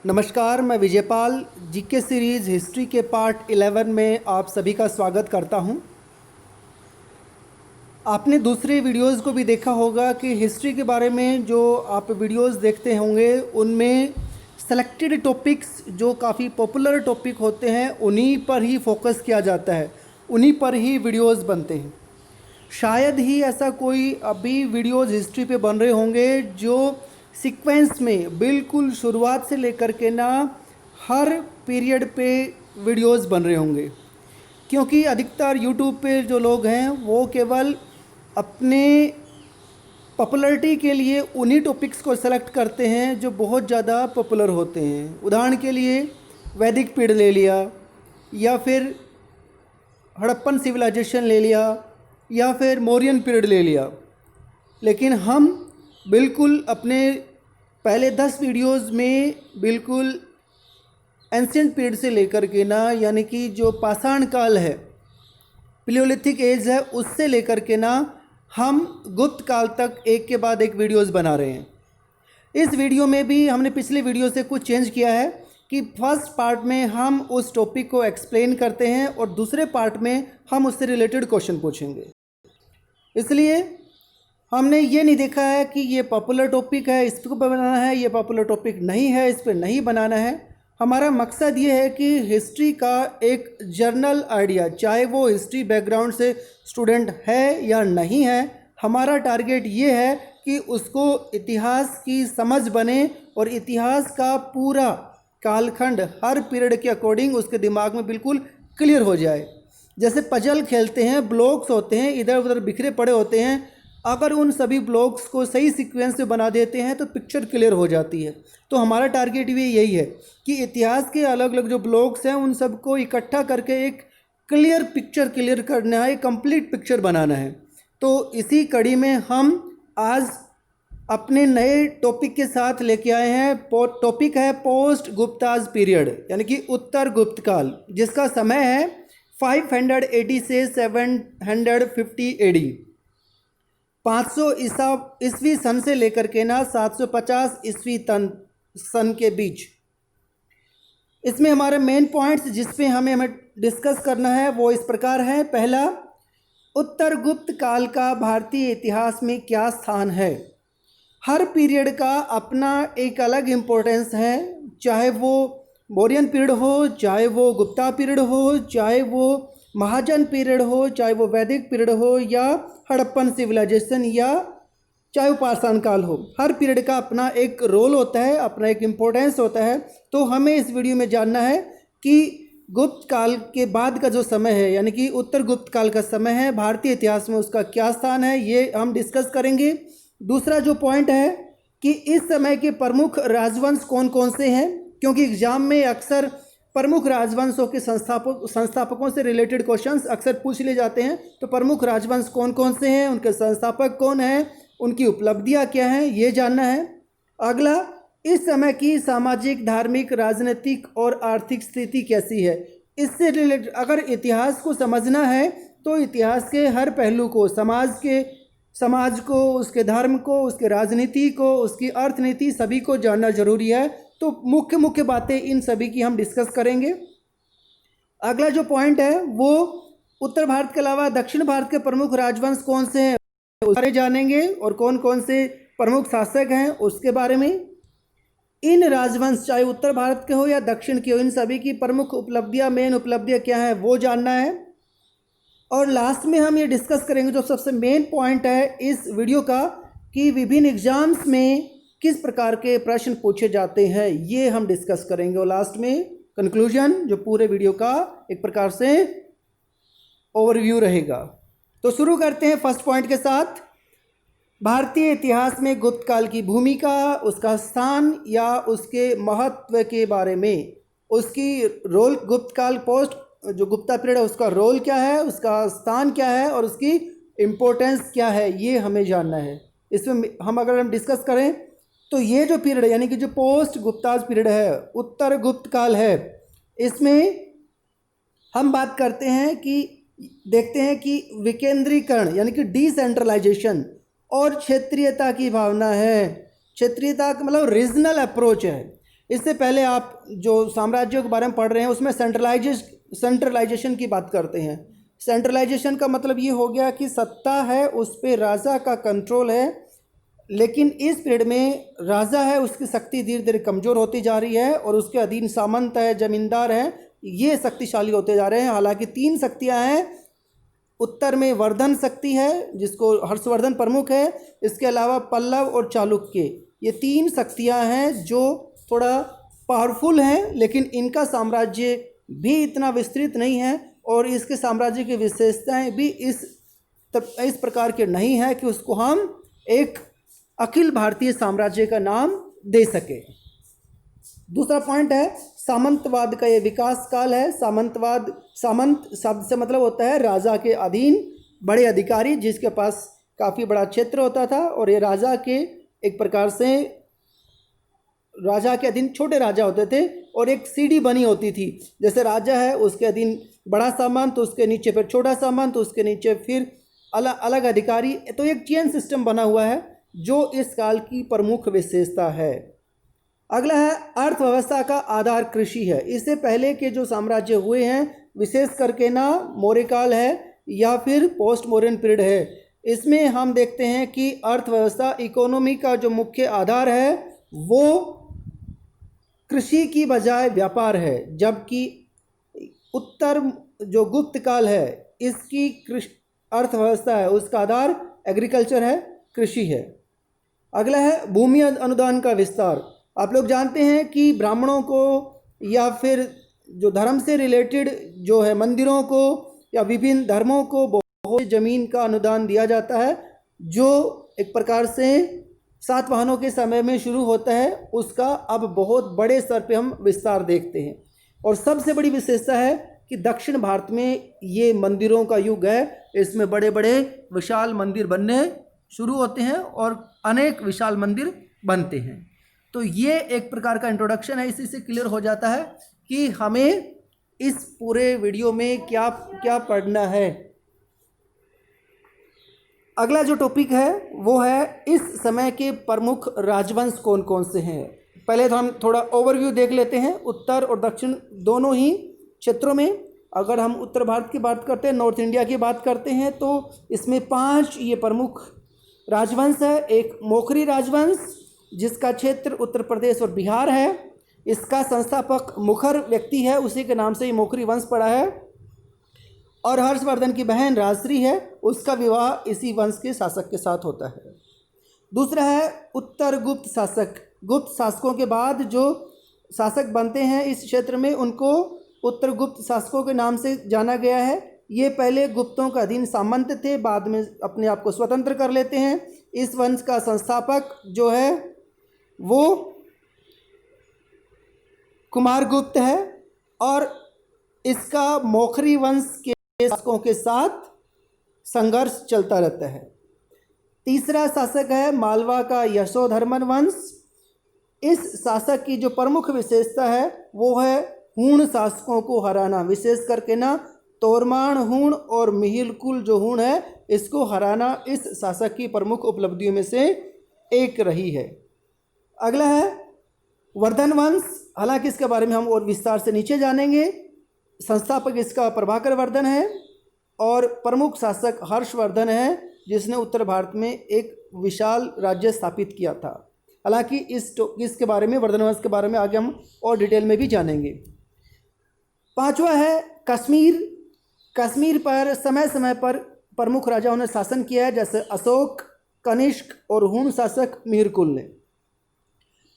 नमस्कार, मैं Vijaypal GK series history के पार्ट 11 में आप सभी का स्वागत करता हूं। आपने दूसरे वीडियोस को भी देखा होगा कि हिस्ट्री के बारे में जो आप वीडियोस देखते होंगे उनमें सेलेक्टेड टॉपिक्स जो काफ़ी पॉपुलर टॉपिक होते हैं उन्हीं पर ही फोकस किया जाता है, उन्हीं पर ही वीडियोस बनते हैं। शायद ही ऐसा कोई अभी वीडियोस हिस्ट्री पे बन रहे होंगे जो सीक्वेंस में बिल्कुल शुरुआत से लेकर के ना हर पीरियड पे वीडियोस बन रहे होंगे, क्योंकि अधिकतर यूट्यूब पे जो लोग हैं वो केवल अपने पॉपुलैरिटी के लिए उन्हीं टॉपिक्स को सेलेक्ट करते हैं जो बहुत ज़्यादा पॉपुलर होते हैं। उदाहरण के लिए वैदिक पीरियड ले लिया, या फिर हड़प्पन सिविलाइजेशन ले लिया, या फिर मौर्यन पीरियड ले लिया। लेकिन हम बिल्कुल अपने पहले 10 वीडियोस में बिल्कुल एंशिएंट पीरियड से लेकर के ना, यानी कि जो पाषाण काल है, पैलियोलिथिक एज है, उससे लेकर के ना हम गुप्त काल तक एक के बाद एक वीडियोस बना रहे हैं। इस वीडियो में भी हमने पिछले वीडियो से कुछ चेंज किया है कि फर्स्ट पार्ट में हम उस टॉपिक को एक्सप्लेन करते हैं और दूसरे पार्ट में हम उससे रिलेटेड क्वेश्चन पूछेंगे। इसलिए हमने ये नहीं देखा है कि ये पॉपुलर टॉपिक है, इस पर बनाना है, ये पॉपुलर टॉपिक नहीं है, इस पर नहीं बनाना है। हमारा मकसद ये है कि हिस्ट्री का एक जर्नल आइडिया, चाहे वो हिस्ट्री बैकग्राउंड से स्टूडेंट है या नहीं है, हमारा टारगेट ये है कि उसको इतिहास की समझ बने और इतिहास का पूरा कालखंड हर पीरियड के अकॉर्डिंग उसके दिमाग में बिल्कुल क्लियर हो जाए। जैसे पजल खेलते हैं, ब्लॉक्स होते हैं इधर उधर बिखरे पड़े होते हैं, अगर उन सभी ब्लॉक्स को सही सीक्वेंस में बना देते हैं तो पिक्चर क्लियर हो जाती है। तो हमारा टारगेट भी यही है कि इतिहास के अलग अलग जो ब्लॉक्स हैं उन सबको इकट्ठा करके एक क्लियर पिक्चर क्लियर करना है, एक कंप्लीट पिक्चर बनाना है। तो इसी कड़ी में हम आज अपने नए टॉपिक के साथ लेके आए हैं। टॉपिक है पोस्ट गुप्ताज पीरियड, यानी कि उत्तर गुप्त काल, जिसका समय है 580 से 750 AD, 500 ईस्वी सन से लेकर के ना 750 ईस्वी सन के बीच। इसमें हमारे मेन पॉइंट्स जिस पे हमें डिस्कस करना है वो इस प्रकार है। पहला, उत्तर गुप्त काल का भारतीय इतिहास में क्या स्थान है। हर पीरियड का अपना एक अलग इम्पोर्टेंस है, चाहे वो मौर्यन पीरियड हो, चाहे वो गुप्ता पीरियड हो, चाहे वो महाजन पीरियड हो, चाहे वो वैदिक पीरियड हो, या हड़प्पन सिविलाइजेशन, या चाहे वो पाषाण काल हो। हर पीरियड का अपना एक रोल होता है, अपना एक इम्पोर्टेंस होता है। तो हमें इस वीडियो में जानना है कि गुप्त काल के बाद का जो समय है, यानी कि उत्तर गुप्त काल का समय है, भारतीय इतिहास में उसका क्या स्थान है, ये हम डिस्कस करेंगे। दूसरा जो पॉइंट है कि इस समय के प्रमुख राजवंश कौन कौन से हैं, क्योंकि एग्जाम में अक्सर प्रमुख राजवंशों के संस्थापकों से रिलेटेड क्वेश्चंस अक्सर पूछ लिए जाते हैं। तो प्रमुख राजवंश कौन कौन से हैं, उनके संस्थापक कौन हैं, उनकी उपलब्धियां क्या हैं, ये जानना है। अगला, इस समय की सामाजिक, धार्मिक, राजनीतिक और आर्थिक स्थिति कैसी है। इससे रिलेटेड अगर इतिहास को समझना है तो इतिहास के हर पहलू को, समाज को, उसके धर्म को, उसके राजनीति को, उसकी अर्थनीति, सभी को जानना जरूरी है। तो मुख्य मुख्य बातें इन सभी की हम डिस्कस करेंगे। अगला जो पॉइंट है वो उत्तर भारत के अलावा दक्षिण भारत के प्रमुख राजवंश कौन से हैं उस बारे जानेंगे, और कौन कौन से प्रमुख शासक हैं उसके बारे में। इन राजवंश चाहे उत्तर भारत के हो या दक्षिण के हो, इन सभी की प्रमुख उपलब्धियां, मेन उपलब्धियां क्या है वो जानना है। और लास्ट में हम ये डिस्कस करेंगे जो सबसे मेन पॉइंट है इस वीडियो का, कि विभिन्न एग्जाम्स में किस प्रकार के प्रश्न पूछे जाते हैं, ये हम डिस्कस करेंगे। और लास्ट में कंक्लूजन जो पूरे वीडियो का एक प्रकार से ओवरव्यू रहेगा। तो शुरू करते हैं फर्स्ट पॉइंट के साथ। भारतीय इतिहास में गुप्त काल की भूमिका, उसका स्थान या उसके महत्व के बारे में, उसकी रोल, गुप्त काल पोस्ट जो गुप्ता पीरियड है उसका रोल क्या है, उसका स्थान क्या है और उसकी इम्पोर्टेंस क्या है, ये हमें जानना है। इसमें अगर हम डिस्कस करें तो ये जो पीरियड है, यानी कि जो पोस्ट गुप्ताज पीरियड है, उत्तर गुप्त काल है, इसमें हम बात करते हैं कि देखते हैं कि विकेंद्रीकरण यानी कि डिसेंट्रलाइजेशन और क्षेत्रीयता की भावना है। क्षेत्रीयता का मतलब रीजनल अप्रोच है। इससे पहले आप जो साम्राज्यों के बारे में पढ़ रहे हैं उसमें सेंट्रलाइजेशन की बात करते हैं। सेंट्रलाइजेशन का मतलब ये हो गया कि सत्ता है उस पर राजा का कंट्रोल है, लेकिन इस पीरियड में राजा है उसकी शक्ति धीरे धीरे कमज़ोर होती जा रही है और उसके अधीन सामंत है, जमींदार हैं, ये शक्तिशाली होते जा रहे हैं। हालांकि 3 शक्तियां हैं। उत्तर में वर्धन शक्ति है जिसको हर्षवर्धन प्रमुख है, इसके अलावा पल्लव और चालुक्य, ये 3 शक्तियां हैं जो थोड़ा पावरफुल हैं, लेकिन इनका साम्राज्य भी इतना विस्तृत नहीं है और इसके साम्राज्य की विशेषताएं भी इस प्रकार के नहीं है कि उसको हम एक अखिल भारतीय साम्राज्य का नाम दे सके। दूसरा पॉइंट है सामंतवाद का ये विकास काल है। सामंतवाद, सामंत शब्द से मतलब होता है राजा के अधीन बड़े अधिकारी, जिसके पास काफ़ी बड़ा क्षेत्र होता था और ये राजा के एक प्रकार से राजा के अधीन छोटे राजा होते थे और एक सीढ़ी बनी होती थी। जैसे राजा है उसके अधीन बड़ा सामंत, उसके नीचे फिर छोटा सामंत, उसके नीचे फिर अलग अलग अधिकारी, तो एक चेन सिस्टम बना हुआ है जो इस काल की प्रमुख विशेषता है। अगला है अर्थव्यवस्था का आधार कृषि है। इससे पहले के जो साम्राज्य हुए हैं विशेष करके ना मौर्य काल है या फिर पोस्ट मौर्यन पीरियड है, इसमें हम देखते हैं कि अर्थव्यवस्था इकोनॉमी का जो मुख्य आधार है वो कृषि की बजाय व्यापार है, जबकि उत्तर जो गुप्त काल है इसकी अर्थव्यवस्था है उसका आधार एग्रीकल्चर है, कृषि है। अगला है भूमि अनुदान का विस्तार। आप लोग जानते हैं कि ब्राह्मणों को या फिर जो धर्म से रिलेटेड जो है मंदिरों को या विभिन्न धर्मों को बहुत ज़मीन का अनुदान दिया जाता है, जो एक प्रकार से सातवाहनों के समय में शुरू होता है, उसका अब बहुत बड़े स्तर पे हम विस्तार देखते हैं। और सबसे बड़ी विशेषता है कि दक्षिण भारत में ये मंदिरों का युग है, इसमें बड़े बड़े विशाल मंदिर बनने शुरू होते हैं और अनेक विशाल मंदिर बनते हैं। तो ये एक प्रकार का इंट्रोडक्शन है, इसी से क्लियर हो जाता है कि हमें इस पूरे वीडियो में क्या क्या पढ़ना है। अगला जो टॉपिक है वो है इस समय के प्रमुख राजवंश कौन कौन से हैं। पहले तो हम थोड़ा ओवरव्यू देख लेते हैं उत्तर और दक्षिण दोनों ही क्षेत्रों में। अगर हम उत्तर भारत की बात करते हैं, नॉर्थ इंडिया की बात करते हैं, तो इसमें 5 ये प्रमुख राजवंश है। एक मोखरी राजवंश जिसका क्षेत्र उत्तर प्रदेश और बिहार है, इसका संस्थापक मुखर व्यक्ति है, उसी के नाम से ये मोखरी वंश पड़ा है। और हर्षवर्धन की बहन राजश्री है, उसका विवाह इसी वंश के शासक के साथ होता है। दूसरा है उत्तर गुप्त शासक। गुप्त शासकों के बाद जो शासक बनते हैं इस क्षेत्र में उनको उत्तर गुप्त शासकों के नाम से जाना गया है। ये पहले गुप्तों का अधीन सामंत थे, बाद में अपने आप को स्वतंत्र कर लेते हैं। इस वंश का संस्थापक जो है वो कुमारगुप्त है और इसका मोखरी वंश के शासकों के साथ संघर्ष चलता रहता है। तीसरा शासक है मालवा का यशोधर्मन वंश। इस शासक की जो प्रमुख विशेषता है वो है हूण शासकों को हराना, विशेष करके ना तोरमान हूण और मिहिरकुल जो हूण है इसको हराना इस शासक की प्रमुख उपलब्धियों में से एक रही है। अगला है वर्धन वंश। हालांकि इसके बारे में हम और विस्तार से नीचे जानेंगे। संस्थापक इसका प्रभाकर वर्धन है और प्रमुख शासक हर्षवर्धन है, जिसने उत्तर भारत में एक विशाल राज्य स्थापित किया था। हालांकि इसके बारे में, वर्धन वंश के बारे में आगे हम और डिटेल में भी जानेंगे। 5वां है कश्मीर। कश्मीर पर समय समय पर प्रमुख राजाओं ने शासन किया है, जैसे अशोक, कनिष्क और हूण शासक मिहिरकुल ने।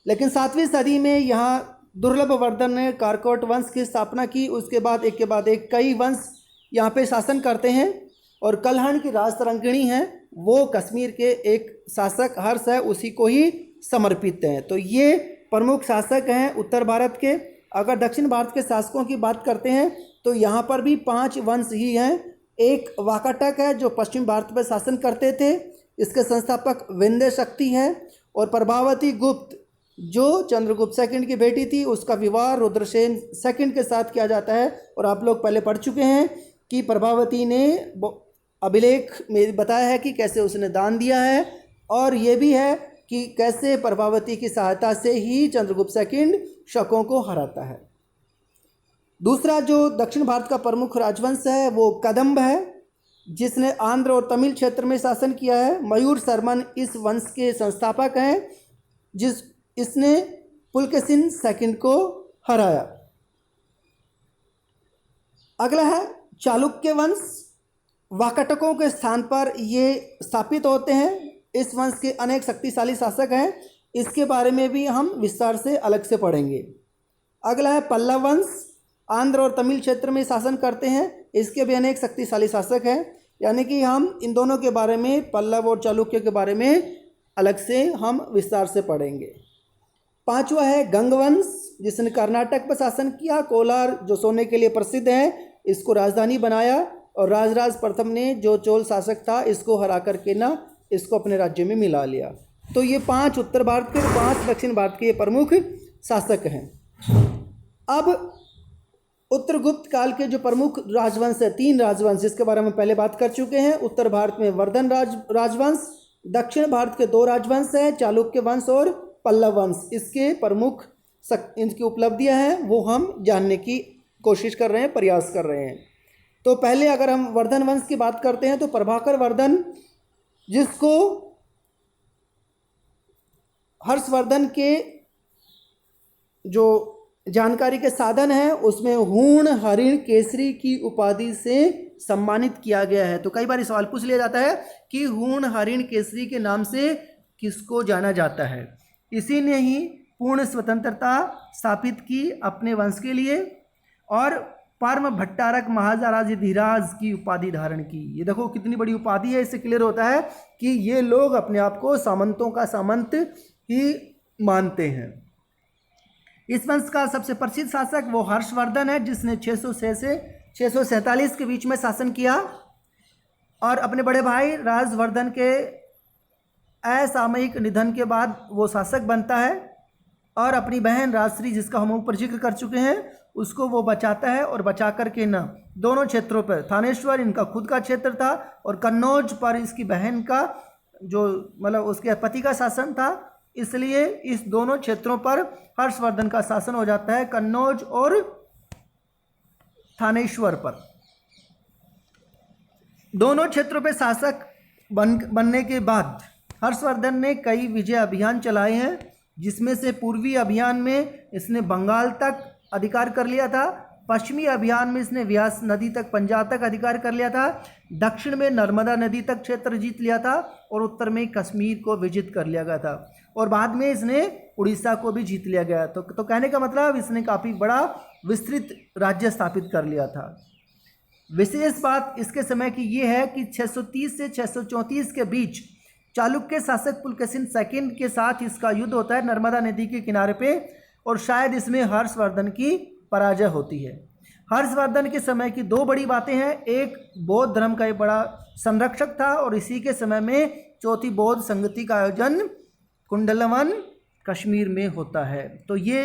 लेकिन 7वीं सदी में यहाँ दुर्लभ वर्धन ने कारकोट वंश की स्थापना की। उसके बाद एक कई वंश यहाँ पे शासन करते हैं और कल्हण की राजतरंगिणी है वो कश्मीर के एक शासक हर्ष है, उसी को ही समर्पित हैं। तो ये प्रमुख शासक हैं उत्तर भारत के। अगर दक्षिण भारत के शासकों की बात करते हैं तो यहाँ पर भी 5 वंश ही हैं। एक वाकाटक है जो पश्चिम भारत पर शासन करते थे, इसके संस्थापक विंध्य शक्ति है। और प्रभावती गुप्त जो चंद्रगुप्त सेकंड की बेटी थी, उसका विवाह रुद्रसेन सेकंड के साथ किया जाता है। और आप लोग पहले पढ़ चुके हैं कि प्रभावती ने अभिलेख में बताया है कि कैसे उसने दान दिया है। और ये भी है कि कैसे प्रभावती की सहायता से ही चंद्रगुप्त सेकंड शकों को हराता है। दूसरा जो दक्षिण भारत का प्रमुख राजवंश है वो कदंब है, जिसने आंध्र और तमिल क्षेत्र में शासन किया है। मयूर शर्मन इस वंश के संस्थापक हैं, इसने पुलकेशिन सेकंड को हराया। अगला है चालुक्य वंश। वाकाटकों के स्थान पर ये स्थापित होते हैं। इस वंश के अनेक शक्तिशाली शासक हैं, इसके बारे में भी हम विस्तार से अलग से पढ़ेंगे। अगला है पल्लव वंश। आंध्र और तमिल क्षेत्र में शासन करते हैं, इसके भी अनेक शक्तिशाली शासक हैं, यानी कि हम इन दोनों के बारे में, पल्लव और चालुक्य के बारे में अलग से हम विस्तार से पढ़ेंगे। पांचवा है गंग वंश, जिसने कर्नाटक पर शासन किया। कोलार जो सोने के लिए प्रसिद्ध है, इसको राजधानी बनाया और राजराज प्रथम ने जो चोल शासक था इसको हरा करके ना इसको अपने राज्य में मिला लिया। तो ये 5 उत्तर भारत के और 5 दक्षिण भारत के प्रमुख शासक हैं। अब उत्तर गुप्त काल के जो प्रमुख राजवंश है, 3 राजवंश, इसके बारे में पहले बात कर चुके हैं। उत्तर भारत में वर्धन राजवंश, दक्षिण भारत के 2 राजवंश हैं, चालुक्य वंश और पल्लव वंश। इसके प्रमुख इनकी उपलब्धियां हैं वो हम जानने की कोशिश कर रहे हैं, प्रयास कर रहे हैं। तो पहले अगर हम वर्धन वंश की बात करते हैं तो प्रभाकर वर्धन, जिसको हर्षवर्धन के जो जानकारी के साधन है उसमें हूण हरिण केसरी की उपाधि से सम्मानित किया गया है। तो कई बार सवाल पूछ लिया जाता है कि हूण हरिण केसरी के नाम से किसको जाना जाता है। इसी ने ही पूर्ण स्वतंत्रता स्थापित की अपने वंश के लिए और परम भट्टारक महाराजाधिराज की उपाधि धारण की। ये देखो कितनी बड़ी उपाधि है, इससे क्लियर होता है कि ये लोग अपने आप को सामंतों का सामंत ही मानते हैं। इस वंश का सबसे प्रसिद्ध शासक वो हर्षवर्धन है, जिसने 606 से 647 के बीच में शासन किया और अपने बड़े भाई राजवर्धन के असामयिक निधन के बाद वो शासक बनता है और अपनी बहन राजश्री, जिसका हम ऊपर जिक्र कर चुके हैं, उसको वो बचाता है और बचा करके ना दोनों क्षेत्रों पर, थानेश्वर इनका खुद का क्षेत्र था और कन्नौज पर इसकी बहन का जो मतलब उसके पति का शासन था, इसलिए इस दोनों क्षेत्रों पर हर्षवर्धन का शासन हो जाता है, कन्नौज और थानेश्वर पर। दोनों क्षेत्रों पर शासक बनने के बाद हर्षवर्धन ने कई विजय अभियान चलाए हैं, जिसमें से पूर्वी अभियान में इसने बंगाल तक अधिकार कर लिया था, पश्चिमी अभियान में इसने व्यास नदी तक पंजाब तक अधिकार कर लिया था, दक्षिण में नर्मदा नदी तक क्षेत्र जीत लिया था और उत्तर में कश्मीर को विजित कर लिया गया था और बाद में इसने उड़ीसा को भी जीत लिया गया। तो कहने का मतलब इसने काफ़ी बड़ा विस्तृत राज्य स्थापित कर लिया था। विशेष बात इसके समय की ये है कि 630 से 634 के बीच चालुक्य शासक पुलकेशिन सेकंड के साथ इसका युद्ध होता है नर्मदा नदी के किनारे पे और शायद इसमें हर्षवर्धन की पराजय होती है। हर्षवर्धन के समय की 2 बड़ी बातें हैं, एक बौद्ध धर्म का एक बड़ा संरक्षक था और इसी के समय में चौथी बौद्ध संगति का आयोजन कुंडलवन कश्मीर में होता है। तो ये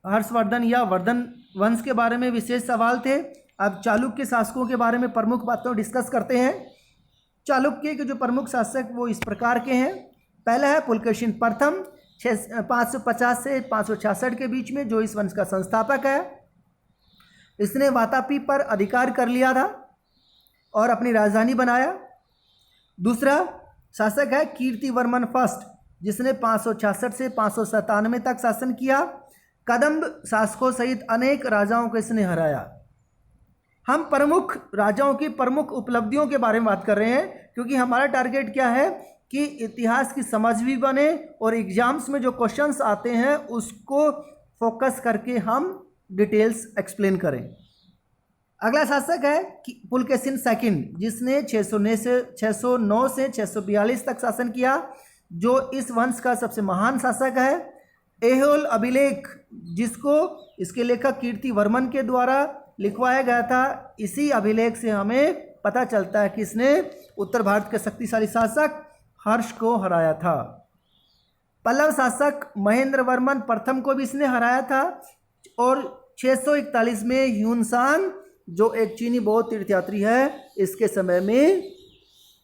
हर्षवर्धन या वर्धन वंश के बारे में विशेष सवाल थे। अब चालुक्य शासकों के बारे में प्रमुख बातों डिस्कस करते हैं। चालुक्य के जो प्रमुख शासक वो इस प्रकार के हैं। पहला है पुलकेशिन प्रथम 550 से 566 के बीच में, जो इस वंश का संस्थापक है। इसने वातापी पर अधिकार कर लिया था और अपनी राजधानी बनाया। दूसरा शासक है कीर्तिवर्मन फर्स्ट, जिसने 566 से 597 तक शासन किया। कदंब शासकों सहित अनेक राजाओं को इसने हराया। हम प्रमुख राजाओं की प्रमुख उपलब्धियों के बारे में बात कर रहे हैं, क्योंकि हमारा टारगेट क्या है कि इतिहास की समझ भी बने और एग्जाम्स में जो क्वेश्चंस आते हैं उसको फोकस करके हम डिटेल्स एक्सप्लेन करें। अगला शासक है पुलकेशिन सेकंड, जिसने 609 से 642 तक शासन किया, जो इस वंश का सबसे महान शासक है। ऐहोल अभिलेख, जिसको इसके लेखक कीर्तिवर्मन के द्वारा लिखवाया गया था, इसी अभिलेख से हमें पता चलता है कि इसने उत्तर भारत के शक्तिशाली शासक हर्ष को हराया था। पल्लव शासक महेंद्र वर्मन प्रथम को भी इसने हराया था और 641 में ह्यूनसांग, जो एक चीनी बौद्ध तीर्थयात्री है, इसके समय में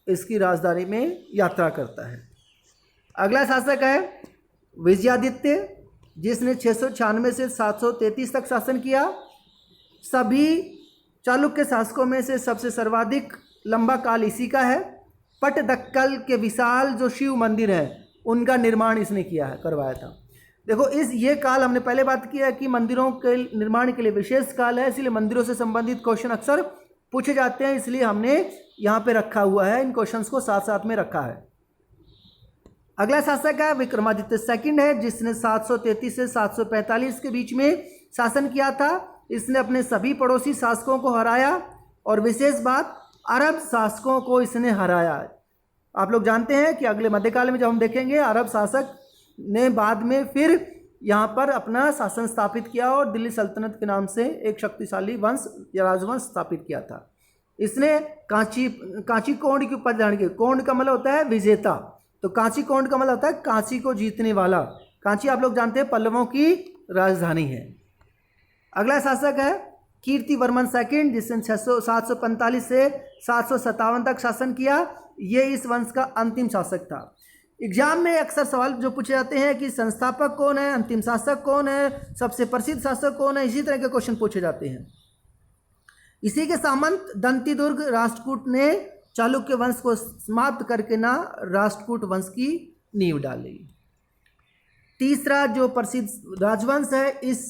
इसकी राजधानी में यात्रा करता है। अगला शासक है विजयादित्य, जिसने 696 से 733 तक शासन किया। सभी चालुक्य शासकों में से सबसे सर्वाधिक लंबा काल इसी का है। पटदक्कल के विशाल जो शिव मंदिर है उनका निर्माण इसने किया है, करवाया था। देखो ये काल हमने पहले बात किया कि मंदिरों के निर्माण के लिए विशेष काल है, इसलिए मंदिरों से संबंधित क्वेश्चन अक्सर पूछे जाते हैं, इसलिए हमने यहाँ पे रखा हुआ है, इन क्वेश्चंस को साथ साथ में रखा है। अगला शासक है विक्रमादित्य सेकंड है, जिसने 733 से 745 के बीच में शासन किया था। इसने अपने सभी पड़ोसी शासकों को हराया और विशेष बात अरब शासकों को इसने हराया। आप लोग जानते हैं कि अगले मध्यकाल में जब हम देखेंगे अरब शासक ने बाद में फिर यहाँ पर अपना शासन स्थापित किया और दिल्ली सल्तनत के नाम से एक शक्तिशाली वंश या राजवंश स्थापित किया था। इसने कांची कोंड की उपाधि धारण की। कोंड का मतलब होता है विजेता, तो कांची कोंड का मतलब होता है कांची को जीतने वाला। कांची आप लोग जानते हैं पल्लवों की राजधानी है। अगला शासक है कीर्तिवर्मन सेकंड, जिसने 745 से 757 तक शासन किया। ये इस वंश का अंतिम शासक था। एग्जाम में अक्सर सवाल जो पूछे जाते हैं कि संस्थापक कौन है, अंतिम शासक कौन है, सबसे प्रसिद्ध शासक कौन है, इसी तरह के क्वेश्चन पूछे जाते हैं। इसी के सामंत दंतीदुर्ग राष्ट्रकूट ने चालुक्य वंश को समाप्त करके ना राष्ट्रकूट वंश की नींव डाली। तीसरा जो प्रसिद्ध राजवंश है इस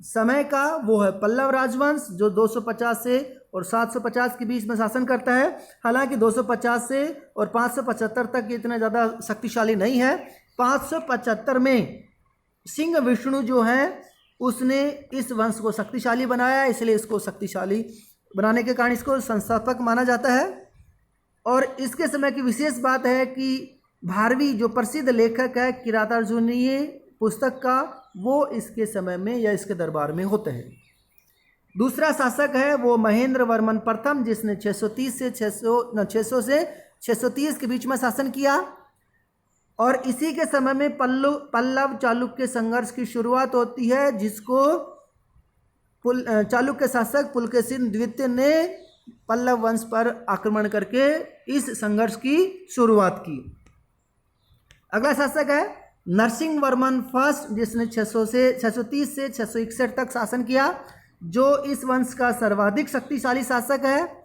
समय का वो है पल्लव राजवंश, जो 250 से और 750 के बीच में शासन करता है। हालांकि 250 से और 575 तक ये इतना ज़्यादा शक्तिशाली नहीं है। 575 में सिंह विष्णु जो है उसने इस वंश को शक्तिशाली बनाया, इसलिए इसको शक्तिशाली बनाने के कारण इसको संस्थापक माना जाता है। और इसके समय की विशेष बात है कि भारवी जो प्रसिद्ध लेखक है किरातार्जुनीय पुस्तक का, वो इसके समय में या इसके दरबार में होते हैं। दूसरा शासक है वो महेंद्र वर्मन प्रथम, जिसने 600 से 630 के बीच में शासन किया। और इसी के समय में पल्लव चालुक्य संघर्ष की शुरुआत होती है, जिसको चालुक्य शासक पुलकेशिन द्वितीय ने पल्लव वंश पर आक्रमण करके इस संघर्ष की शुरुआत की। अगला शासक है नरसिंह वर्मन फर्स्ट, जिसने 630 से 661 तक शासन किया, जो इस वंश का सर्वाधिक शक्तिशाली शासक है।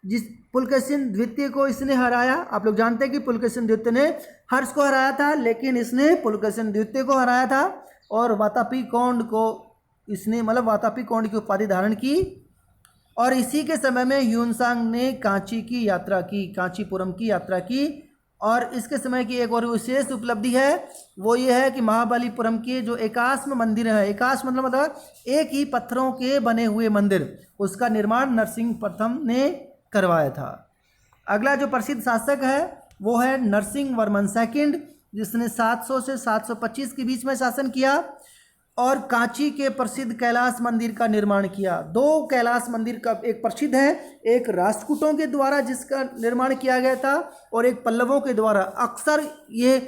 जिस पुलकेशिन द्वितीय को इसने हराया। आप लोग जानते हैं कि पुलकेशिन द्वितीय ने हर्ष को हराया था, लेकिन इसने पुलकेशिन द्वितीय को हराया था और वातापी कोंड को इसने वातापी कोंड की उपाधि धारण की। और इसी के समय में ह्यूनसांग ने कांची की यात्रा की, कांचीपुरम की यात्रा की। और इसके समय की एक और विशेष उपलब्धि है, वो ये है कि महाबलीपुरम के जो एकाश्म मंदिर है, एकाश्म मतलब एक ही पत्थरों के बने हुए मंदिर, उसका निर्माण नरसिंह प्रथम ने करवाया था। अगला जो प्रसिद्ध शासक है वो है नरसिंह वर्मन सेकंड, जिसने 700 से 725 के बीच में शासन किया और कांची के प्रसिद्ध कैलाश मंदिर का निर्माण किया। दो कैलाश मंदिर का, एक प्रसिद्ध है, एक राष्ट्रकूटों के द्वारा जिसका निर्माण किया गया था और एक पल्लवों के द्वारा। अक्सर ये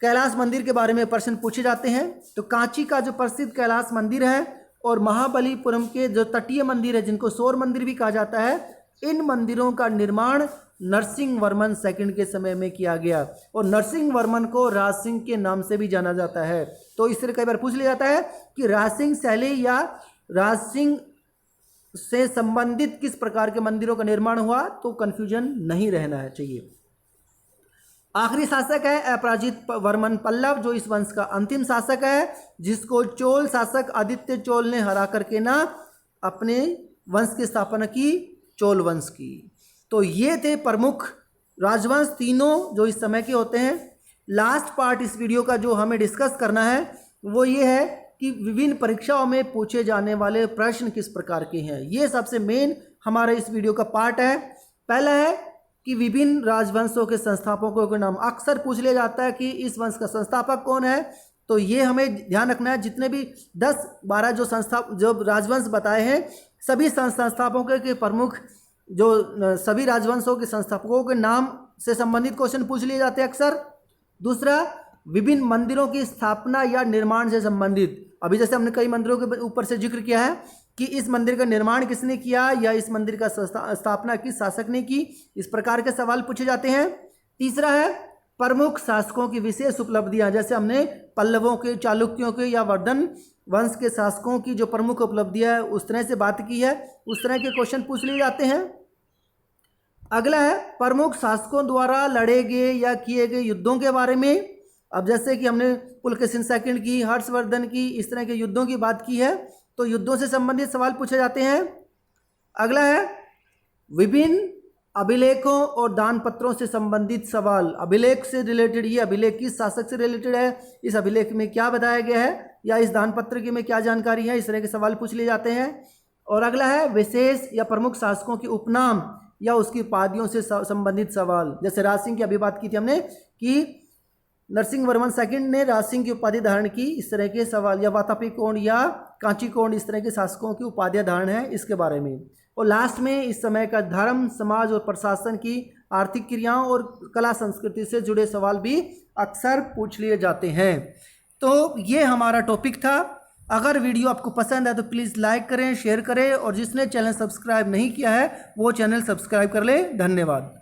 कैलाश मंदिर के बारे में प्रश्न पूछे जाते हैं। तो कांची का जो प्रसिद्ध कैलाश मंदिर है और महाबलीपुरम के जो तटीय मंदिर है, जिनको शोर मंदिर भी कहा जाता है, इन मंदिरों का निर्माण नरसिंह वर्मन सेकंड के समय में किया गया। और नरसिंह वर्मन को राज सिंह के नाम से भी जाना जाता है। तो इससे कई बार पूछ लिया जाता है कि राज सिंह शैली या राज सिंह से संबंधित किस प्रकार के मंदिरों का निर्माण हुआ, तो कंफ्यूजन नहीं रहना चाहिए। आखिरी शासक है अपराजित वर्मन पल्लव, जो इस वंश का अंतिम शासक है, जिसको चोल शासक आदित्य चोल ने हरा करके ना अपने वंश की स्थापना की, चोल वंश की। तो ये थे प्रमुख राजवंश तीनों जो इस समय के होते हैं। लास्ट पार्ट इस वीडियो का जो हमें डिस्कस करना है वो ये है कि विभिन्न परीक्षाओं में पूछे जाने वाले प्रश्न किस प्रकार के हैं। ये सबसे मेन हमारा इस वीडियो का पार्ट है। पहला है कि विभिन्न राजवंशों के संस्थापकों के नाम अक्सर पूछ लिया जाता है कि इस वंश का संस्थापक कौन है। तो ये हमें ध्यान रखना है, जितने भी 10-12 जो राजवंश बताए हैं, सभी संस्थापकों के प्रमुख जो सभी राजवंशों के संस्थापकों के नाम से संबंधित क्वेश्चन पूछ लिए जाते हैं अक्सर। दूसरा, विभिन्न मंदिरों की स्थापना या निर्माण से संबंधित, अभी जैसे हमने कई मंदिरों के ऊपर से जिक्र किया है कि इस मंदिर का निर्माण किसने किया या इस मंदिर का स्थापना किस शासक ने की, इस प्रकार के सवाल पूछे जाते हैं। तीसरा है प्रमुख शासकों की विशेष उपलब्धियां, जैसे हमने पल्लवों के, चालुक्यों के या वर्धन वंश के शासकों की जो प्रमुख उपलब्धियां है उस तरह से बात की है, उस तरह के क्वेश्चन पूछ लिए जाते हैं। अगला है प्रमुख शासकों द्वारा लड़े गए या किए गए युद्धों के बारे में। अब जैसे कि हमने पुलकेशिन सेकंड की, हर्षवर्धन की, इस तरह के युद्धों की बात की है, तो युद्धों से संबंधित सवाल पूछे जाते हैं। अगला है विभिन्न अभिलेखों और दान पत्रों से संबंधित सवाल। अभिलेख से रिलेटेड, ये अभिलेख किस शासक से रिलेटेड है, इस अभिलेख में क्या बताया गया है, या इस दान पत्र की में क्या जानकारी है, इस तरह के सवाल पूछ लिए जाते हैं। और अगला है विशेष या प्रमुख शासकों के उपनाम या उसकी उपाधियों से संबंधित सवाल। जैसे राज सिंह की अभी बात की थी हमने कि नरसिंह वर्मन सेकंड ने राज सिंह की उपाधि धारण की, इस तरह के सवाल, या वातापी कोंड या कांची कोंड, इस तरह के शासकों की उपाधियां धारण है, इसके बारे में। और लास्ट में इस समय का धर्म, समाज और प्रशासन की आर्थिक क्रियाओं और कला संस्कृति से जुड़े सवाल भी अक्सर पूछ लिए जाते हैं। तो ये हमारा टॉपिक था। अगर वीडियो आपको पसंद है तो प्लीज़ लाइक करें, शेयर करें, और जिसने चैनल सब्सक्राइब नहीं किया है वो चैनल सब्सक्राइब कर ले। धन्यवाद।